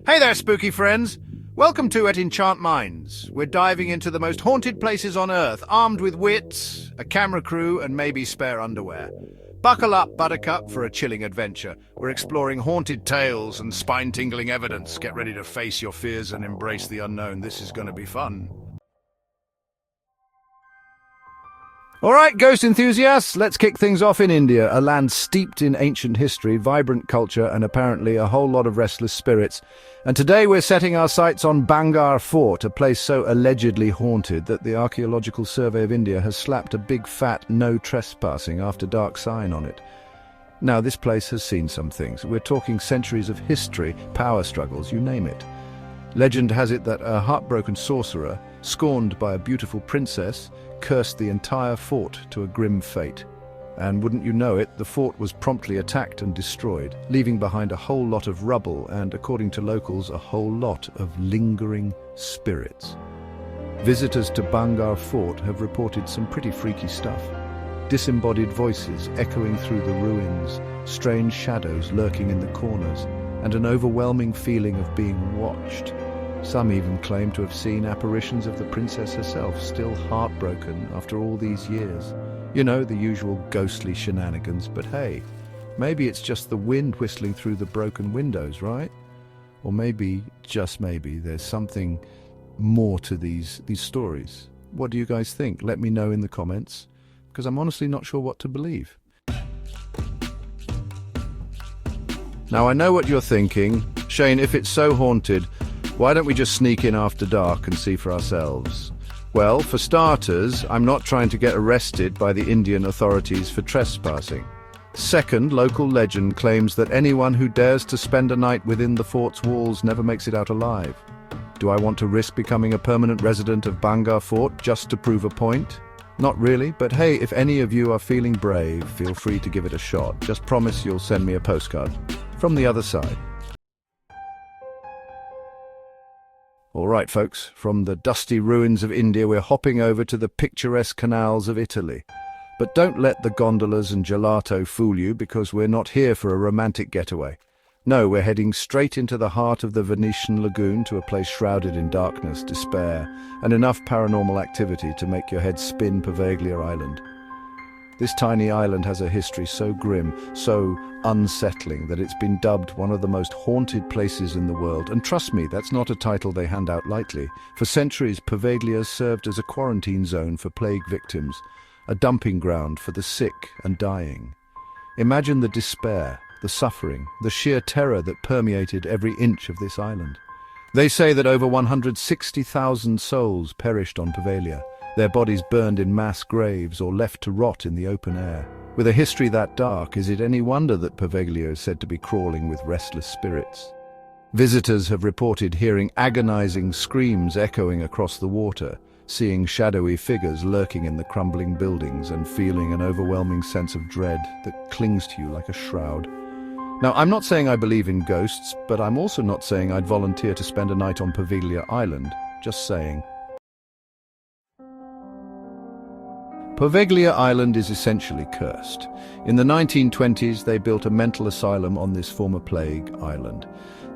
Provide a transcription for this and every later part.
Hey there, spooky friends! Welcome to Enchant Minds. We're diving into the most haunted places on Earth, armed with wits, a camera crew, and maybe spare underwear. Buckle up, Buttercup, for a chilling adventure. We're exploring haunted tales and spine-tingling evidence. Get ready to face your fears and embrace the unknown. This is going to be fun. All right, ghost enthusiasts, let's kick things off in India, a land steeped in ancient history, vibrant culture, and apparently a whole lot of restless spirits. And today we're setting our sights on Bhangarh Fort, a place so allegedly haunted that the Archaeological Survey of India has slapped a big fat "no trespassing after dark" sign on it. Now, this place has seen some things. We're talking centuries of history, power struggles, you name it. Legend has it that a heartbroken sorcerer, scorned by a beautiful princess, cursed the entire fort to a grim fate. And wouldn't you know it, the fort was promptly attacked and destroyed, leaving behind a whole lot of rubble and, according to locals, a whole lot of lingering spirits. Visitors to Bhangarh Fort have reported some pretty freaky stuff. Disembodied voices echoing through the ruins, strange shadows lurking in the corners, and an overwhelming feeling of being watched. Some even claim to have seen apparitions of the princess herself, still heartbroken after all these years. You know, the usual ghostly shenanigans, but hey, maybe it's just the wind whistling through the broken windows, right? Or maybe, just maybe, there's something more to these stories. What do you guys think? Let me know in the comments, because I'm honestly not sure what to believe. Now, I know what you're thinking. Shane, if it's so haunted, why don't we just sneak in after dark and see for ourselves? Well, for starters, I'm not trying to get arrested by the Indian authorities for trespassing. Second, local legend claims that anyone who dares to spend a night within the fort's walls never makes it out alive. Do I want to risk becoming a permanent resident of Bhangarh Fort just to prove a point? Not really, but hey, if any of you are feeling brave, feel free to give it a shot. Just promise you'll send me a postcard from the other side. All right, folks, from the dusty ruins of India, we're hopping over to the picturesque canals of Italy. But don't let the gondolas and gelato fool you, because we're not here for a romantic getaway. No, we're heading straight into the heart of the Venetian lagoon, to a place shrouded in darkness, despair, and enough paranormal activity to make your head spin. Poveglia Island. This tiny island has a history so grim, so unsettling, that it's been dubbed one of the most haunted places in the world. And trust me, that's not a title they hand out lightly. For centuries, Poveglia served as a quarantine zone for plague victims, a dumping ground for the sick and dying. Imagine the despair, the suffering, the sheer terror that permeated every inch of this island. They say that over 160,000 souls perished on Poveglia, their bodies burned in mass graves or left to rot in the open air. With a history that dark, is it any wonder that Poveglia is said to be crawling with restless spirits? Visitors have reported hearing agonizing screams echoing across the water, seeing shadowy figures lurking in the crumbling buildings, and feeling an overwhelming sense of dread that clings to you like a shroud. Now, I'm not saying I believe in ghosts, but I'm also not saying I'd volunteer to spend a night on Poveglia Island. Just saying. Poveglia Island is essentially cursed. In the 1920s, they built a mental asylum on this former plague island.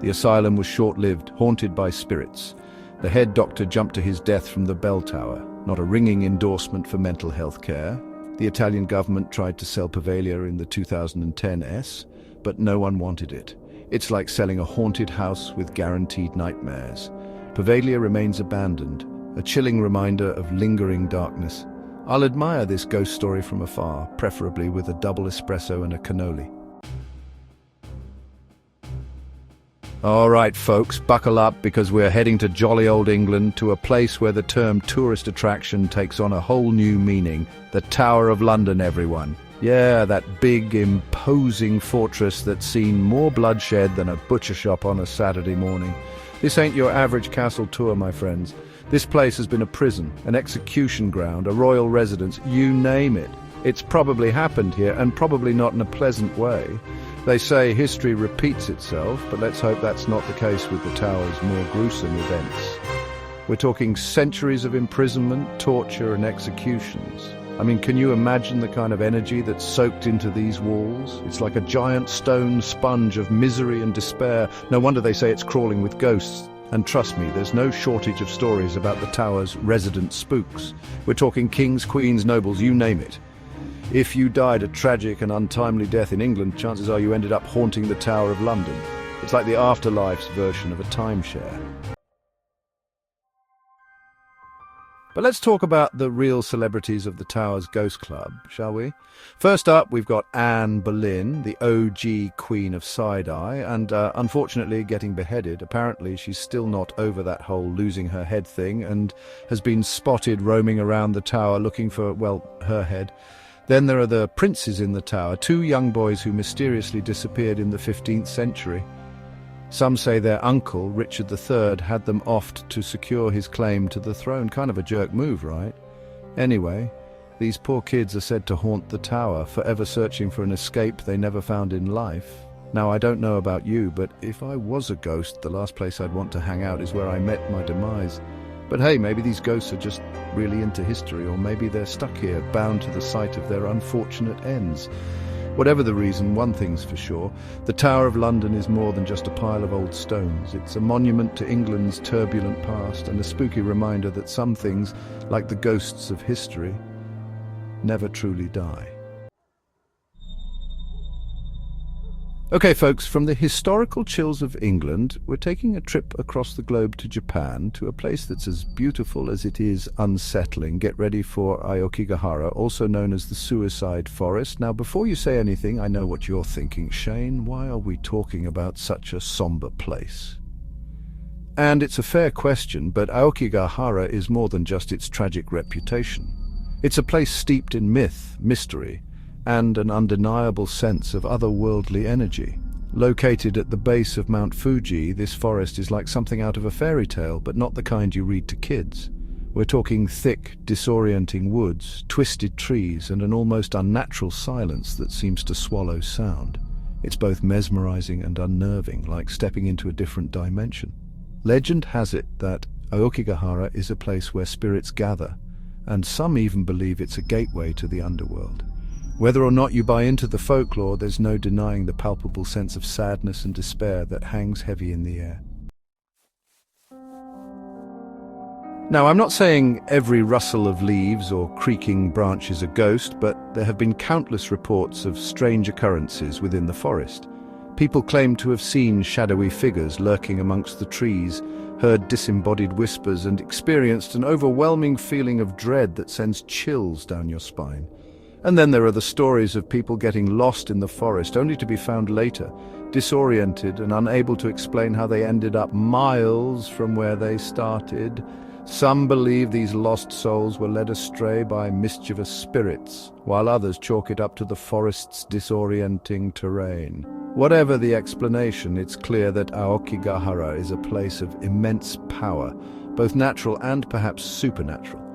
The asylum was short-lived, haunted by spirits. The head doctor jumped to his death from the bell tower, not a ringing endorsement for mental health care. The Italian government tried to sell Poveglia in the 2010s, but no one wanted it. It's like selling a haunted house with guaranteed nightmares. Poveglia remains abandoned, a chilling reminder of lingering darkness. I'll admire this ghost story from afar, preferably with a double espresso and a cannoli. All right, folks, buckle up, because we're heading to jolly old England, to a place where the term tourist attraction takes on a whole new meaning. The Tower of London, everyone. Yeah, that big, imposing fortress that's seen more bloodshed than a butcher shop on a Saturday morning. This ain't your average castle tour, my friends. This place has been a prison, an execution ground, a royal residence, you name it. It's probably happened here, and probably not in a pleasant way. They say history repeats itself, but let's hope that's not the case with the tower's more gruesome events. We're talking centuries of imprisonment, torture, and executions. I mean, can you imagine the kind of energy that's soaked into these walls? It's like a giant stone sponge of misery and despair. No wonder they say it's crawling with ghosts. And trust me, there's no shortage of stories about the tower's resident spooks. We're talking kings, queens, nobles, you name it. If you died a tragic and untimely death in England, chances are you ended up haunting the Tower of London. It's like the afterlife's version of a timeshare. But let's talk about the real celebrities of the Tower's Ghost Club, shall we? First up, we've got Anne Boleyn, the OG Queen of Side-Eye, and unfortunately getting beheaded. Apparently she's still not over that whole losing her head thing and has been spotted roaming around the tower looking for, well, her head. Then there are the princes in the tower, two young boys who mysteriously disappeared in the 15th century. Some say their uncle, Richard III, had them offed to secure his claim to the throne. Kind of a jerk move, right? Anyway, these poor kids are said to haunt the tower, forever searching for an escape they never found in life. Now, I don't know about you, but if I was a ghost, the last place I'd want to hang out is where I met my demise. But hey, maybe these ghosts are just really into history, or maybe they're stuck here, bound to the site of their unfortunate ends. Whatever the reason, one thing's for sure, the Tower of London is more than just a pile of old stones. It's a monument to England's turbulent past and a spooky reminder that some things, like the ghosts of history, never truly die. Okay folks, from the historical chills of England, we're taking a trip across the globe to Japan, to a place that's as beautiful as it is unsettling. Get ready for Aokigahara, also known as the Suicide Forest. Now, before you say anything, I know what you're thinking. Shane, why are we talking about such a somber place? And it's a fair question, but Aokigahara is more than just its tragic reputation. It's a place steeped in myth, mystery, and an undeniable sense of otherworldly energy. Located at the base of Mount Fuji, this forest is like something out of a fairy tale, but not the kind you read to kids. We're talking thick, disorienting woods, twisted trees, and an almost unnatural silence that seems to swallow sound. It's both mesmerizing and unnerving, like stepping into a different dimension. Legend has it that Aokigahara is a place where spirits gather, and some even believe it's a gateway to the underworld. Whether or not you buy into the folklore, there's no denying the palpable sense of sadness and despair that hangs heavy in the air. Now, I'm not saying every rustle of leaves or creaking branch is a ghost, but there have been countless reports of strange occurrences within the forest. People claim to have seen shadowy figures lurking amongst the trees, heard disembodied whispers, and experienced an overwhelming feeling of dread that sends chills down your spine. And then there are the stories of people getting lost in the forest, only to be found later, disoriented and unable to explain how they ended up miles from where they started. Some believe these lost souls were led astray by mischievous spirits, while others chalk it up to the forest's disorienting terrain. Whatever the explanation, it's clear that Aokigahara is a place of immense power, both natural and perhaps supernatural.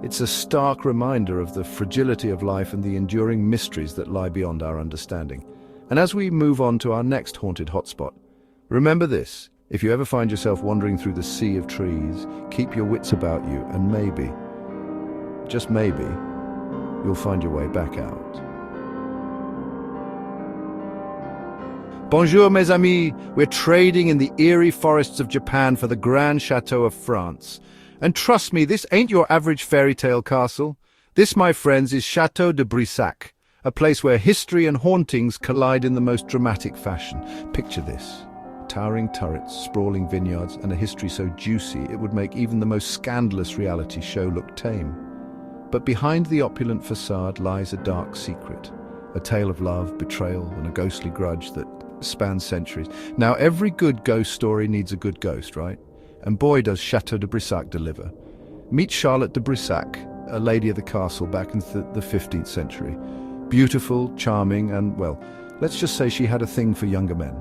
It's a stark reminder of the fragility of life and the enduring mysteries that lie beyond our understanding. And as we move on to our next haunted hotspot, remember this: if you ever find yourself wandering through the sea of trees, keep your wits about you, and maybe, just maybe, you'll find your way back out. Bonjour mes amis, we're trading in the eerie forests of Japan for the Grand Chateau of France. And trust me, this ain't your average fairy tale castle. This, my friends, is Chateau de Brissac, a place where history and hauntings collide in the most dramatic fashion. Picture this: towering turrets, sprawling vineyards, and a history so juicy it would make even the most scandalous reality show look tame. But behind the opulent facade lies a dark secret, a tale of love, betrayal, and a ghostly grudge that spans centuries. Now, every good ghost story needs a good ghost, right? And boy, does Chateau de Brissac deliver. Meet Charlotte de Brissac, a lady of the castle back in the 15th century. Beautiful, charming, and, well, let's just say she had a thing for younger men.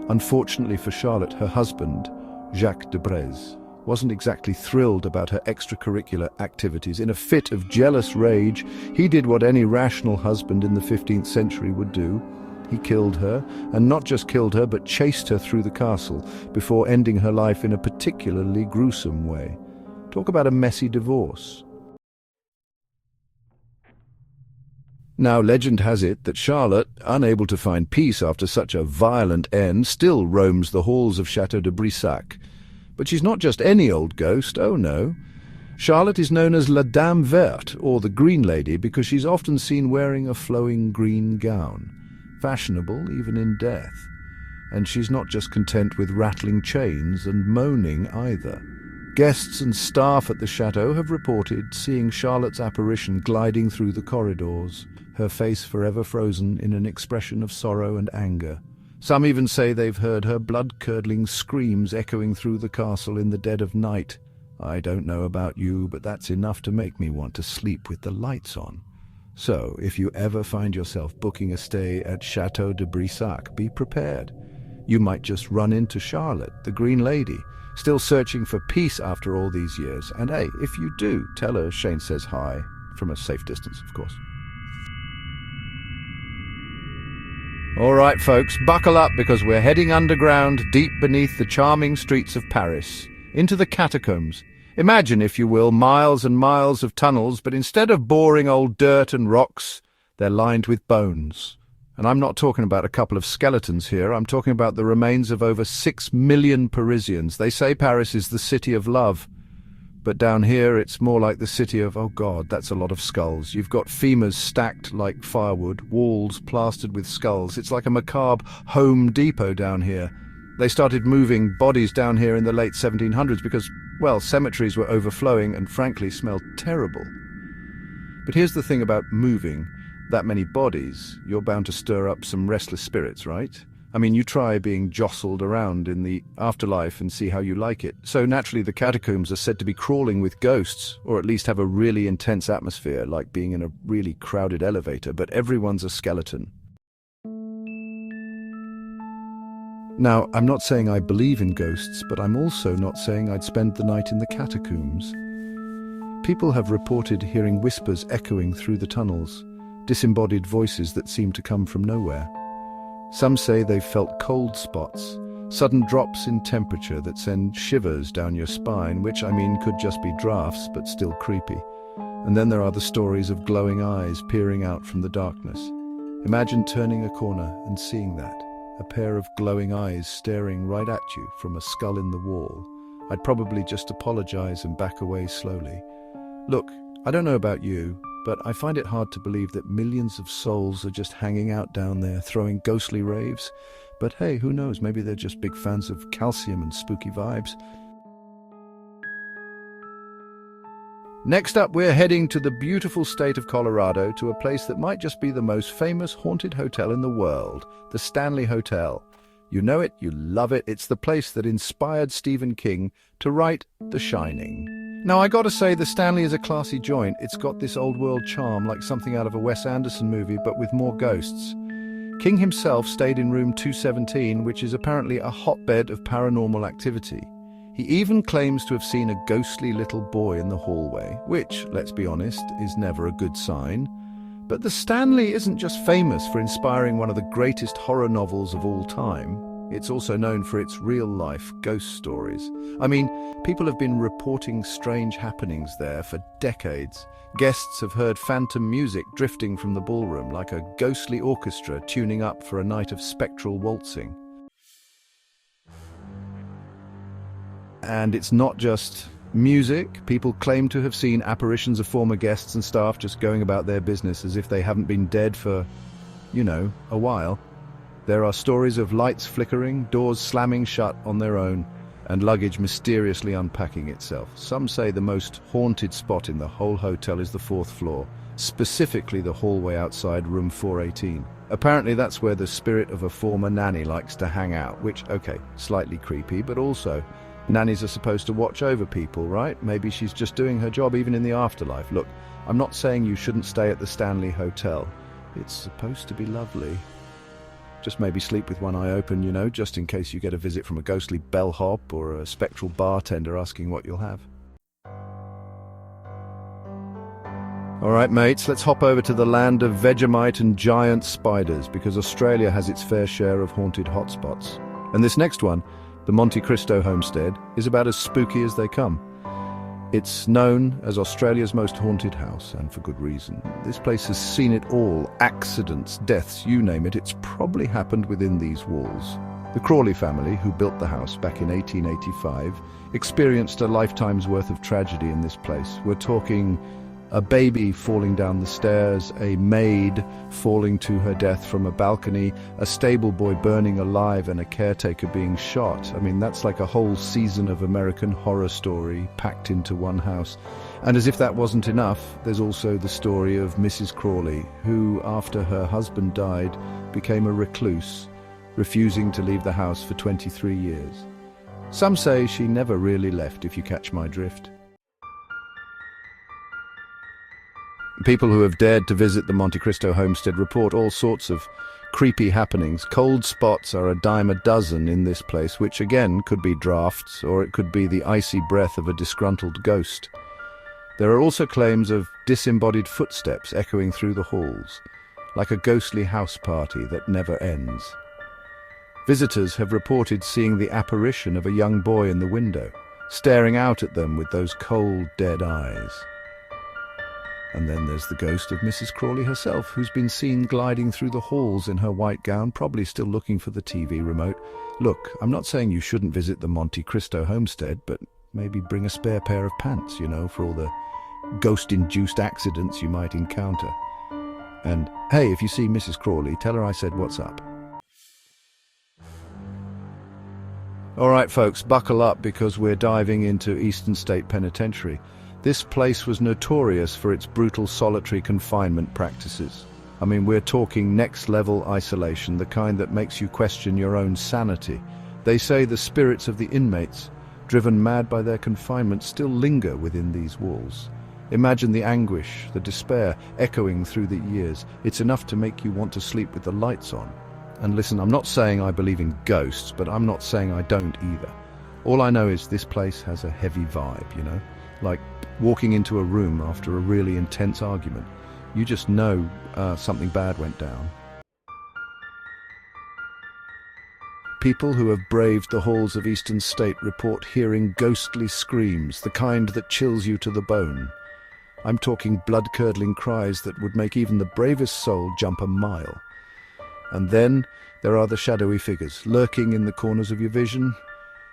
Unfortunately for Charlotte, her husband, Jacques de Breze, wasn't exactly thrilled about her extracurricular activities. In a fit of jealous rage, he did what any rational husband in the 15th century would do. He killed her, and not just killed her, but chased her through the castle, before ending her life in a particularly gruesome way. Talk about a messy divorce. Now, legend has it that Charlotte, unable to find peace after such a violent end, still roams the halls of Chateau de Brissac. But she's not just any old ghost, oh no. Charlotte is known as La Dame Verte, or the Green Lady, because she's often seen wearing a flowing green gown, fashionable even in death. And she's not just content with rattling chains and moaning either. Guests and staff at the chateau have reported seeing Charlotte's apparition gliding through the corridors, her face forever frozen in an expression of sorrow and anger. Some even say they've heard her blood-curdling screams echoing through the castle in the dead of night. I don't know about you, but that's enough to make me want to sleep with the lights on. So, if you ever find yourself booking a stay at Chateau de Brissac, be prepared. You might just run into Charlotte, the Green Lady, still searching for peace after all these years. And hey, if you do, tell her Shane says hi, from a safe distance, of course. All right, folks, buckle up because we're heading underground, deep beneath the charming streets of Paris, into the catacombs. Imagine, if you will, miles and miles of tunnels, but instead of boring old dirt and rocks, they're lined with bones. And I'm not talking about a couple of skeletons here, I'm talking about the remains of over 6 million Parisians. They say Paris is the city of love, but down here it's more like the city of, oh God, that's a lot of skulls. You've got femurs stacked like firewood, walls plastered with skulls. It's like a macabre Home Depot down here. They started moving bodies down here in the late 1700s because, well, cemeteries were overflowing and frankly smelled terrible. But here's the thing about moving that many bodies, you're bound to stir up some restless spirits, right? I mean, you try being jostled around in the afterlife and see how you like it. So naturally the catacombs are said to be crawling with ghosts, or at least have a really intense atmosphere, like being in a really crowded elevator, but everyone's a skeleton. Now, I'm not saying I believe in ghosts, but I'm also not saying I'd spend the night in the catacombs. People have reported hearing whispers echoing through the tunnels, disembodied voices that seem to come from nowhere. Some say they've felt cold spots, sudden drops in temperature that send shivers down your spine, which, I mean, could just be drafts, but still creepy. And then there are the stories of glowing eyes peering out from the darkness. Imagine turning a corner and seeing that. A pair of glowing eyes staring right at you from a skull in the wall. I'd probably just apologize and back away slowly. Look, I don't know about you, but I find it hard to believe that millions of souls are just hanging out down there throwing ghostly raves. But hey, who knows, maybe they're just big fans of calcium and spooky vibes. Next up, we're heading to the beautiful state of Colorado, to a place that might just be the most famous haunted hotel in the world, the Stanley Hotel. You know it, you love it, it's the place that inspired Stephen King to write The Shining. Now, I gotta say, the Stanley is a classy joint. It's got this old-world charm, like something out of a Wes Anderson movie, but with more ghosts. King himself stayed in room 217, which is apparently a hotbed of paranormal activity. He even claims to have seen a ghostly little boy in the hallway, which, let's be honest, is never a good sign. But the Stanley isn't just famous for inspiring one of the greatest horror novels of all time. It's also known for its real-life ghost stories. I mean, people have been reporting strange happenings there for decades. Guests have heard phantom music drifting from the ballroom, like a ghostly orchestra tuning up for a night of spectral waltzing. And it's not just music. People claim to have seen apparitions of former guests and staff just going about their business as if they haven't been dead for, you know, a while. There are stories of lights flickering, doors slamming shut on their own, and luggage mysteriously unpacking itself. Some say the most haunted spot in the whole hotel is the 4th floor, specifically the hallway outside room 418. Apparently that's where the spirit of a former nanny likes to hang out, which, okay, slightly creepy, but also nannies are supposed to watch over people, right? Maybe she's just doing her job even in the afterlife. Look, I'm not saying you shouldn't stay at the Stanley Hotel. It's supposed to be lovely. Just maybe sleep with one eye open, you know, just in case you get a visit from a ghostly bellhop or a spectral bartender asking what you'll have. All right, mates, let's hop over to the land of Vegemite and giant spiders, because Australia has its fair share of haunted hotspots. And this next one, the Monte Cristo homestead, is about as spooky as they come. It's known as Australia's most haunted house, and for good reason. This place has seen it all. Accidents, deaths, you name it. It's probably happened within these walls. The Crawley family, who built the house back in 1885, experienced a lifetime's worth of tragedy in this place. We're talking a baby falling down the stairs, a maid falling to her death from a balcony, a stable boy burning alive, and a caretaker being shot. I mean, that's like a whole season of American Horror Story packed into one house. And as if that wasn't enough, there's also the story of Mrs. Crawley, who, after her husband died, became a recluse, refusing to leave the house for 23 years. Some say she never really left, if you catch my drift. People who have dared to visit the Monte Cristo homestead report all sorts of creepy happenings. Cold spots are a dime a dozen in this place, which again could be drafts, or it could be the icy breath of a disgruntled ghost. There are also claims of disembodied footsteps echoing through the halls, like a ghostly house party that never ends. Visitors have reported seeing the apparition of a young boy in the window, staring out at them with those cold, dead eyes. And then there's the ghost of Mrs. Crawley herself, who's been seen gliding through the halls in her white gown, probably still looking for the TV remote. Look, I'm not saying you shouldn't visit the Monte Cristo homestead, but maybe bring a spare pair of pants, for all the ghost-induced accidents you might encounter. And, hey, if you see Mrs. Crawley, tell her I said what's up. All right, folks, buckle up because we're diving into Eastern State Penitentiary. This place was notorious for its brutal solitary confinement practices. I mean, we're talking next-level isolation, the kind that makes you question your own sanity. They say the spirits of the inmates, driven mad by their confinement, still linger within these walls. Imagine the anguish, the despair, echoing through the years. It's enough to make you want to sleep with the lights on. And listen, I'm not saying I believe in ghosts, but I'm not saying I don't either. All I know is this place has a heavy vibe, like walking into a room after a really intense argument. You just know something bad went down. People who have braved the halls of Eastern State report hearing ghostly screams, the kind that chills you to the bone. I'm talking blood-curdling cries that would make even the bravest soul jump a mile. And then there are the shadowy figures lurking in the corners of your vision.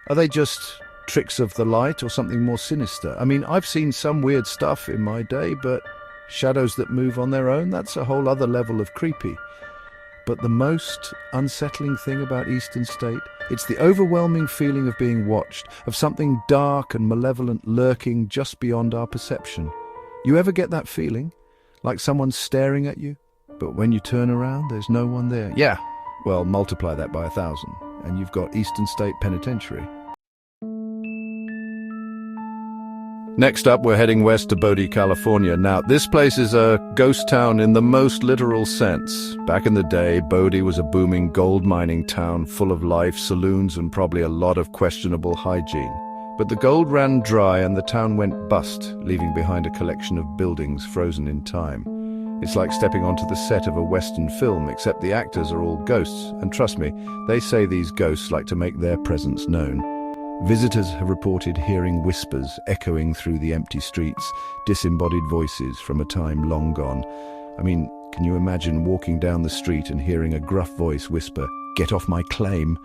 Are they just tricks of the light or something more sinister? I mean, I've seen some weird stuff in my day, but shadows that move on their own, that's a whole other level of creepy. But the most unsettling thing about Eastern State, it's the overwhelming feeling of being watched, of something dark and malevolent lurking just beyond our perception. You ever get that feeling? Like someone's staring at you, but when you turn around, there's no one there? Yeah, well, multiply that by 1,000, and you've got Eastern State Penitentiary. Next up, we're heading west to Bodie, California. Now, this place is a ghost town in the most literal sense. Back in the day, Bodie was a booming gold mining town full of life, saloons, and probably a lot of questionable hygiene. But the gold ran dry and the town went bust, leaving behind a collection of buildings frozen in time. It's like stepping onto the set of a Western film, except the actors are all ghosts. And trust me, they say these ghosts like to make their presence known. Visitors have reported hearing whispers echoing through the empty streets, disembodied voices from a time long gone. I mean, can you imagine walking down the street and hearing a gruff voice whisper, "Get off my claim"?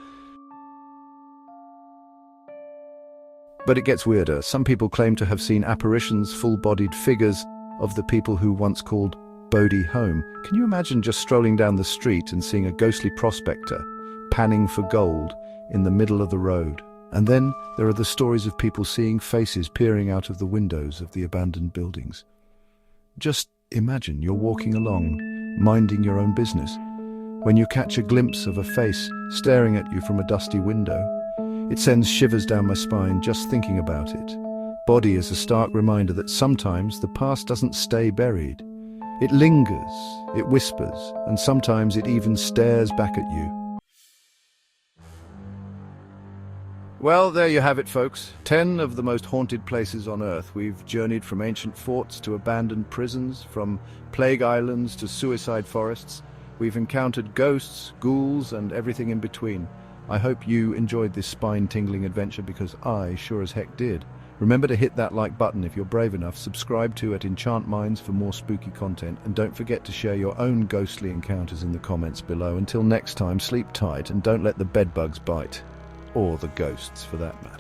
But it gets weirder. Some people claim to have seen apparitions, full-bodied figures of the people who once called Bodie home. Can you imagine just strolling down the street and seeing a ghostly prospector panning for gold in the middle of the road? And then there are the stories of people seeing faces peering out of the windows of the abandoned buildings. Just imagine you're walking along, minding your own business, when you catch a glimpse of a face staring at you from a dusty window. It sends shivers down my spine just thinking about it. Bodie is a stark reminder that sometimes the past doesn't stay buried. It lingers, it whispers, and sometimes it even stares back at you. Well, there you have it, folks. 10 of the most haunted places on Earth. We've journeyed from ancient forts to abandoned prisons, from plague islands to suicide forests. We've encountered ghosts, ghouls, and everything in between. I hope you enjoyed this spine-tingling adventure because I sure as heck did. Remember to hit that like button if you're brave enough, subscribe to at Enchant Minds for more spooky content, and don't forget to share your own ghostly encounters in the comments below. Until next time, sleep tight and don't let the bedbugs bite. Or the ghosts, for that matter.